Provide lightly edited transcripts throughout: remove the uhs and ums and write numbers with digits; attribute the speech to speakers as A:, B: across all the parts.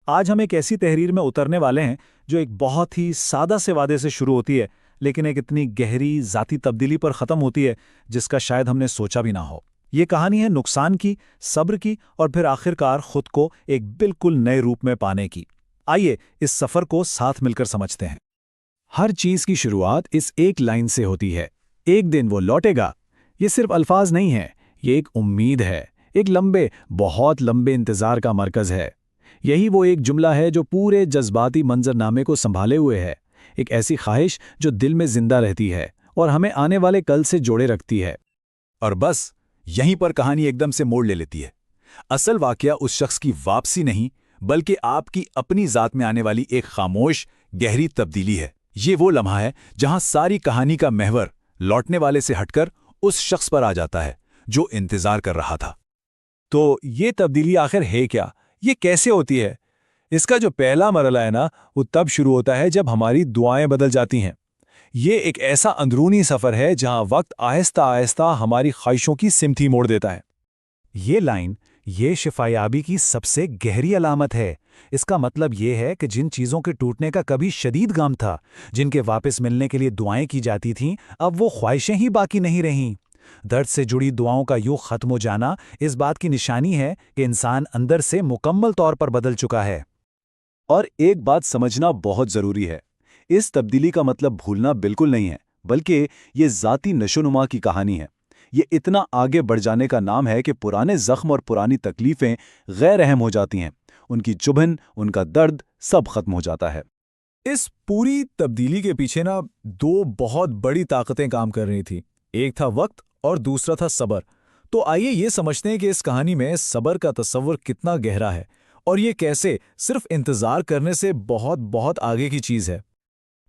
A: آج ہم ایک ایسی تحریر میں اترنے والے ہیں جو ایک بہت ہی سادہ سے وعدے سے شروع ہوتی ہے، لیکن ایک اتنی گہری ذاتی تبدیلی پر ختم ہوتی ہے جس کا شاید ہم نے سوچا بھی نہ ہو۔ یہ کہانی ہے نقصان کی، صبر کی، اور پھر آخرکار خود کو ایک بالکل نئے روپ میں پانے کی۔ آئیے اس سفر کو ساتھ مل کر سمجھتے ہیں۔
B: ہر چیز کی شروعات اس ایک لائن سے ہوتی ہے، ایک دن وہ لوٹے گا۔ یہ صرف الفاظ نہیں ہیں، یہ ایک امید ہے، ایک لمبے، بہت لمبے انتظار کا مرکز ہے۔ یہی وہ ایک جملہ ہے جو پورے جذباتی منظرنامے کو سنبھالے ہوئے ہے، ایک ایسی خواہش جو دل میں زندہ رہتی ہے اور ہمیں آنے والے کل سے جوڑے رکھتی ہے۔
C: اور بس یہیں پر کہانی ایک دم سے موڑ لے لیتی ہے۔ اصل واقعہ اس شخص کی واپسی نہیں، بلکہ آپ کی اپنی ذات میں آنے والی ایک خاموش، گہری تبدیلی ہے۔ یہ وہ لمحہ ہے جہاں ساری کہانی کا محور لوٹنے والے سے ہٹ کر اس شخص پر آ جاتا ہے جو انتظار کر رہا تھا۔
A: تو یہ تبدیلی آخر ہے کیا؟ یہ کیسے ہوتی ہے؟ اس کا جو پہلا مرحلہ ہے نا، وہ تب شروع ہوتا ہے جب ہماری دعائیں بدل جاتی ہیں۔ یہ ایک ایسا اندرونی سفر ہے جہاں وقت آہستہ آہستہ ہماری خواہشوں کی سمت ہی موڑ دیتا ہے۔ یہ لائن، یہ شفایابی کی سب سے گہری علامت ہے۔ اس کا مطلب یہ ہے کہ جن چیزوں کے ٹوٹنے کا کبھی شدید غم تھا، جن کے واپس ملنے کے لیے دعائیں کی جاتی تھیں، اب وہ خواہشیں ہی باقی نہیں رہیں۔ درد سے جڑی دعاؤں کا یوں ختم ہو جانا اس بات کی نشانی ہے کہ انسان اندر سے مکمل طور پر بدل چکا ہے۔
B: اور ایک بات سمجھنا بہت ضروری ہے، اس تبدیلی کا مطلب بھولنا بالکل نہیں ہے، بلکہ یہ ذاتی نشوونما کی کہانی ہے۔ یہ اتنا آگے بڑھ جانے کا نام ہے کہ پرانے زخم اور پرانی تکلیفیں غیر اہم ہو جاتی ہیں، ان کی چبھن، ان کا درد، سب ختم ہو جاتا ہے۔
A: اس پوری تبدیلی کے پیچھے دو بہت بڑی طاقتیں کام کر رہی تھیں، ایک تھا وقت اور دوسرا تھا صبر۔ تو آئیے یہ سمجھتے ہیں کہ اس کہانی میں صبر کا تصور کتنا گہرا ہے، اور یہ کیسے صرف انتظار کرنے سے بہت بہت آگے کی چیز ہے۔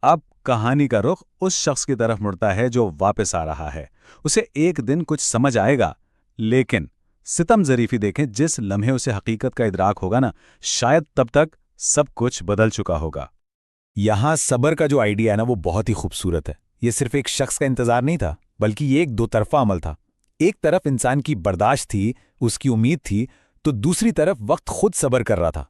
B: اب کہانی کا رخ اس شخص کی طرف مڑتا ہے جو واپس آ رہا ہے۔ اسے ایک دن کچھ سمجھ آئے گا، لیکن ستم ظریفی دیکھیں، جس لمحے اسے حقیقت کا ادراک ہوگا نا، شاید تب تک سب کچھ بدل چکا ہوگا۔
A: یہاں صبر کا جو آئیڈیا ہے نا، وہ بہت ہی خوبصورت ہے۔ یہ صرف ایک شخص کا انتظار نہیں تھا، بلکہ یہ ایک دو طرفہ عمل تھا۔ ایک طرف انسان کی برداشت تھی، اس کی امید تھی، تو دوسری طرف وقت خود صبر کر رہا تھا۔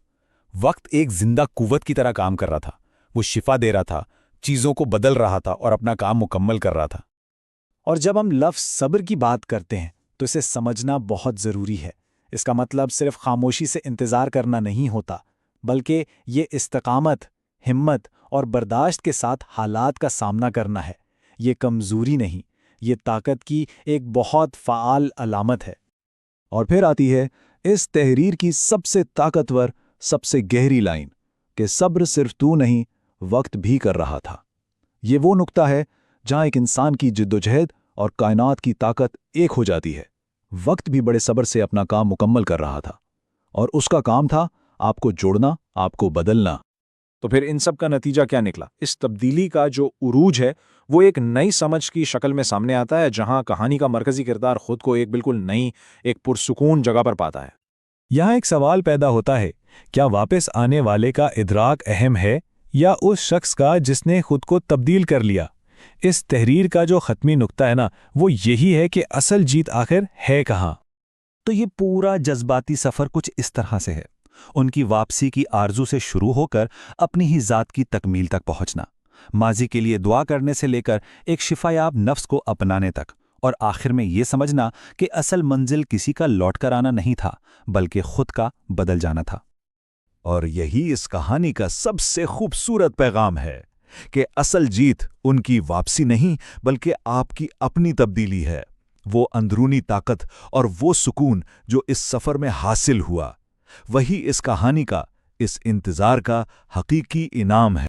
A: وقت ایک زندہ قوت کی طرح کام کر رہا تھا، وہ شفا دے رہا تھا، چیزوں کو بدل رہا تھا اور اپنا کام مکمل کر رہا تھا۔
B: اور جب ہم لفظ صبر کی بات کرتے ہیں تو اسے سمجھنا بہت ضروری ہے۔ اس کا مطلب صرف خاموشی سے انتظار کرنا نہیں ہوتا، بلکہ یہ استقامت، ہمت اور برداشت کے ساتھ حالات کا سامنا کرنا ہے۔ یہ کمزوری نہیں، یہ طاقت کی ایک بہت فعال علامت ہے۔ اور پھر آتی ہے اس تحریر کی سب سے طاقتور، سب سے گہری لائن کہ صبر صرف تو نہیں، وقت بھی کر رہا تھا۔ یہ وہ نقطہ ہے جہاں ایک انسان کی جدوجہد اور کائنات کی طاقت ایک ہو جاتی ہے۔ وقت بھی بڑے صبر سے اپنا کام مکمل کر رہا تھا، اور اس کا کام تھا آپ کو جوڑنا، آپ کو بدلنا۔
A: تو پھر ان سب کا نتیجہ کیا نکلا؟ اس تبدیلی کا جو عروج ہے وہ ایک نئی سمجھ کی شکل میں سامنے آتا ہے، جہاں کہانی کا مرکزی کردار خود کو ایک بالکل نئی، ایک پرسکون جگہ پر پاتا ہے۔
B: یہاں ایک سوال پیدا ہوتا ہے، کیا واپس آنے والے کا ادراک اہم ہے یا اس شخص کا جس نے خود کو تبدیل کر لیا؟ اس تحریر کا جو ختمی نقطہ ہے نا، وہ یہی ہے کہ اصل جیت آخر ہے کہاں؟
D: تو یہ پورا جذباتی سفر کچھ اس طرح سے ہے، ان کی واپسی کی آرزو سے شروع ہو کر اپنی ہی ذات کی تکمیل تک پہنچنا، ماضی کے لیے دعا کرنے سے لے کر ایک شفایاب نفس کو اپنانے تک، اور آخر میں یہ سمجھنا کہ اصل منزل کسی کا لوٹ کر آنا نہیں تھا، بلکہ خود کا بدل جانا تھا۔
C: اور یہی اس کہانی کا سب سے خوبصورت پیغام ہے کہ اصل جیت ان کی واپسی نہیں، بلکہ آپ کی اپنی تبدیلی ہے۔ وہ اندرونی طاقت اور وہ سکون جو اس سفر میں حاصل ہوا، وہی اس کہانی کا، اس انتظار کا حقیقی انعام ہے۔